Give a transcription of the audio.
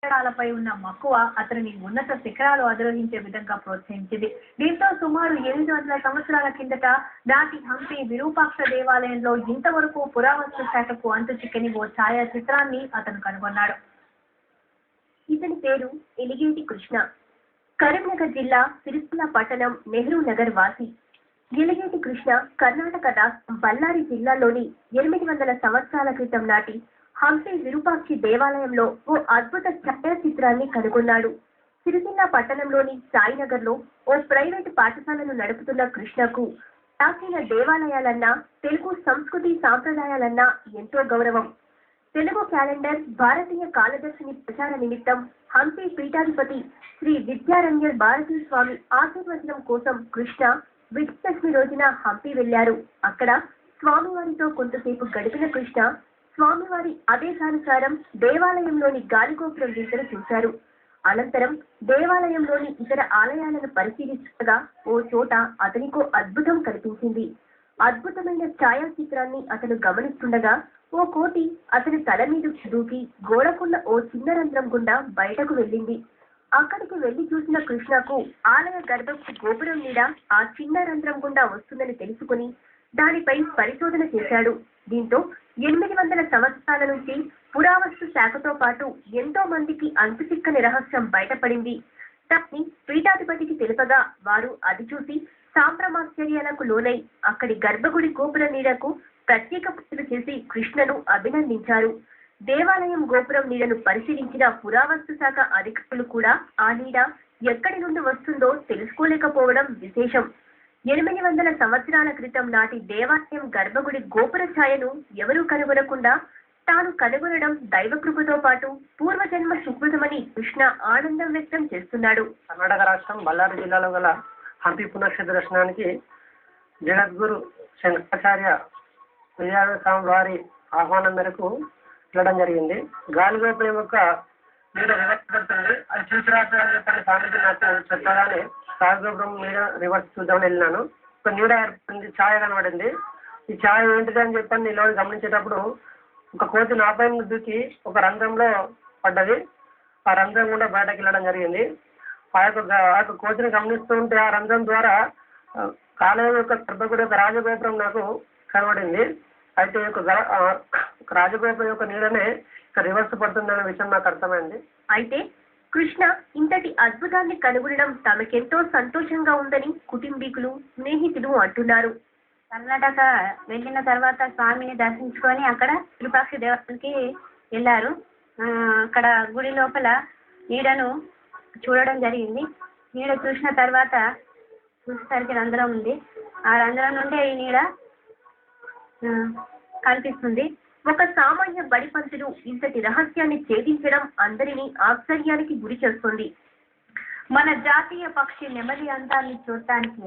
శిఖరాలపై ఉన్న మక్కువ అతనిని ఉన్నత శిఖరాలు అధిరోహించే విధంగా ప్రోత్సహించింది. దీంతో సుమారు 800 సంవత్సరాల కిందట నాటి హంపి విరూపాక్ష దేవాలయంలో ఇంతవరకు పురావస్తు శాఖకు అంతు చిక్కని ఓ ఛాయాచిత్రాన్ని అతను కనుగొన్నాడు. ఇతని పేరు ఎలిగేటి కృష్ణ. కరీంనగర్ జిల్లా సిరిసిల్ల పట్టణం నెహ్రూ నగర్ వాసి. ఎలిగేటి కృష్ణ కర్ణాటక రాష్ట్రం బళ్ళారి జిల్లాలోని 800 సంవత్సరాల క్రితం నాటి హంపి విరూపాక్షి దేవాలయంలో ఓ అద్భుత ఛాయాచిత్రాన్ని కనుగొన్నాడు. సిరిసిల్ల పట్టణంలోని సాయినగర్ లో ఓ ప్రైవేటు పాఠశాలను నడుపుతున్న కృష్ణకు ప్రాచీన దేవాలయాలన్నా, తెలుగు సంస్కృతి సాంప్రదాయాలన్నా ఎంతో గౌరవం. తెలుగు క్యాలెండర్, భారతీయ కాలదర్శిని ప్రచార నిమిత్తం హంపి పీఠాధిపతి శ్రీ విద్యారణ్య భారతీ స్వామి ఆశీర్వచనం కోసం కృష్ణ విజయదశమి రోజున హంపి వెళ్లారు. అక్కడ స్వామివారితో కొంతసేపు గడిపిన కృష్ణ స్వామివారి ఆదేశానుసారం దేవాలయంలోని గాలిగోపురం దిశను చూశారు. అనంతరం దేవాలయంలోని ఇతర ఆలయాలను పరిశీలించగా ఓ చోట అతనికో అద్భుతం కనిపించింది. అద్భుతమైన ఛాయాచిత్రాన్ని అతను గమనిస్తుండగా ఓ కోతి అతని తల మీద దూకి గోడకున్న ఓ చిన్న రంధ్రం గుండా బయటకు వెళ్ళింది. అక్కడికి వెళ్లి చూసిన కృష్ణకు ఆలయ గర్భపు గోపురం మీద ఆ చిన్న రంధ్రం గుండా వస్తుందని తెలుసుకుని దానిపై పరిశోధన చేశాడు. దీంతో 800 సంవత్సరాల నుంచి పురావస్తు శాఖతో పాటు ఎంతో మందికి అంతుచిక్కని రహస్యం బయటపడింది. దాన్ని పీఠాధిపతికి తెలుపగా వారు అది చూసి సాంప్రమాశ్చర్యాలకు లోనై అక్కడి గర్భగుడి గోపుర నీడకు ప్రత్యేక పూజలు చేసి కృష్ణను అభినందించారు. దేవాలయం గోపురం నీడను పరిశీలించిన పురావస్తు శాఖ అధికారులు కూడా ఆ నీడ ఎక్కడి నుండి వస్తుందో తెలుసుకోలేకపోవడం విశేషం. 800 సంవత్సరాల క్రితం నాటి దేవాలయం గర్భగుడి గోపుర ఛాయను ఎవరూ కనుగొనకుండా తాను కనుగొనడం దైవకృపతో పాటు పూర్వజన్మ సుకృతమని కృష్ణ ఆనందం వ్యక్తం చేస్తున్నాడు. కర్ణాటక రాష్ట్రం బళ్ళారి జిల్లాలో గల హంపి పుణ్యక్షేత్ర దర్శనానికి జగద్గురు శంకరాచార్య విజయానంద స్వామి వారి ఆహ్వానం మేరకు వెళ్ళడం జరిగింది. గాలిగోపురం యొక్క నీడ రివర్స్ పడుతుంది, అది చూసి రాత్రి చెప్పని స్వామికి నాకు చెప్పగానే గాలిగోపురం నీడ రివర్స్ చూద్దామని వెళ్ళినాను. ఒక నీడ ఏర్పడింది, ఛాయ కనబడింది. ఈ ఛాయ ఏంటిది అని చెప్పని నీలో గమనించేటప్పుడు ఒక కోతి నాపై దూకి ఒక రంధ్రంలో పడ్డది. ఆ రంధ్రం కూడా బయటకు వెళ్ళడం జరిగింది. ఆ యొక్క కోతిని గమనిస్తూ ఉంటే ఆ రంధ్రం ద్వారా కాలేయం యొక్క గర్భగుడి యొక్క రాజగోపురం నాకు కనబడింది. అయితే రాజగోపురం యొక్క నీడనే రివర్స్ పడుతుందనే విషయం నాకు అర్థమైంది. అయితే కృష్ణ ఇంతటి అద్భుతాన్ని కనుగొనడం తమకెంతో సంతోషంగా ఉందని కుటుంబీకులు, స్నేహితులు అంటున్నారు. కర్ణాటక వెళ్ళిన తర్వాత స్వామిని దర్శించుకొని అక్కడ విరూపాక్ష దేవాలయానికి వెళ్ళారు. అక్కడ గుడి లోపల నీడను చూడడం జరిగింది. నీడ చూసిన తర్వాత చూసేసరికి రంధ్రం ఉంది. ఆ రంధ్రం నుండి ఈ నీడ కనిపిస్తుంది. ఒక సామాన్య బడిపంతులు ఇంతటి రహస్యాన్ని ఛేదించడం అందరినీ ఆశ్చర్యానికి గురి చేస్తుంది. మన జాతీయ పక్షి నెమలి అందాన్ని చూడటానికి